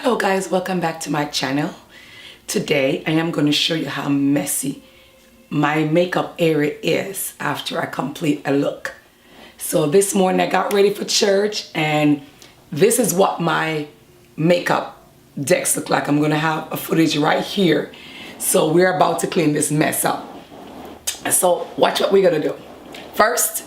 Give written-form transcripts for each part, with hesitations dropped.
Hello guys, welcome back to my channel. Today I am going to show you how messy my makeup area is after I complete a look. So this morning I got ready for church and this is what my makeup decks look like. I'm going to have a footage right here. So we're about to clean this mess up. So watch what we're going to do. First,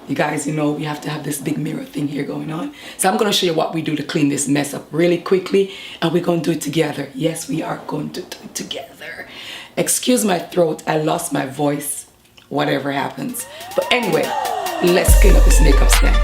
you guys, you know, we have to have this big mirror thing here going on. So I'm going to show you what we do to clean this mess up really quickly. And we're going to do it together. Yes, we are going to do it together. Excuse my throat. I lost my voice. Whatever happens. But anyway, let's clean up this makeup stand.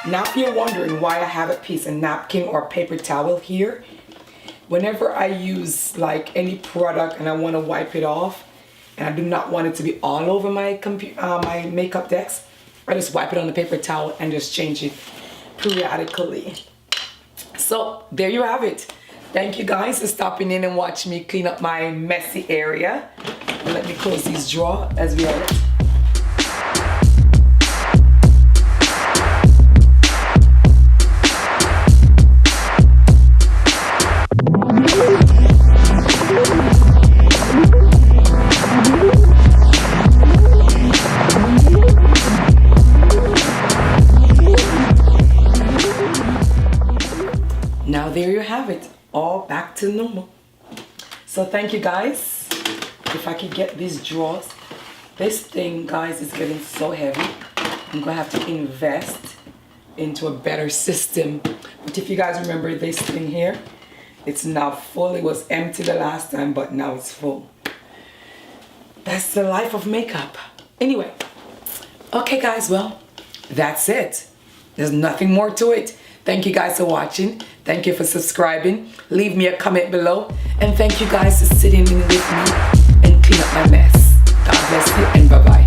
Now if you're wondering why I have a piece of napkin or paper towel here, whenever I use like any product and I want to wipe it off and I do not want it to be all over my my makeup decks, I just wipe it on the paper towel and just change it periodically. So there you have it. Thank you guys for stopping in and watching me clean up my messy area. Let me close these drawers as we are. Now there you have it, all back to normal. So thank you guys. If I could get these drawers. This thing, guys, is getting so heavy. I'm gonna have to invest into a better system. But if you guys remember this thing here, it's now full. It was empty the last time, but now it's full. That's the life of makeup. Anyway, okay guys, well, that's it. There's nothing more to it. Thank you guys for watching. Thank you for subscribing. Leave me a comment below. And thank you guys for sitting in with me and clean up my mess. God bless you and bye-bye.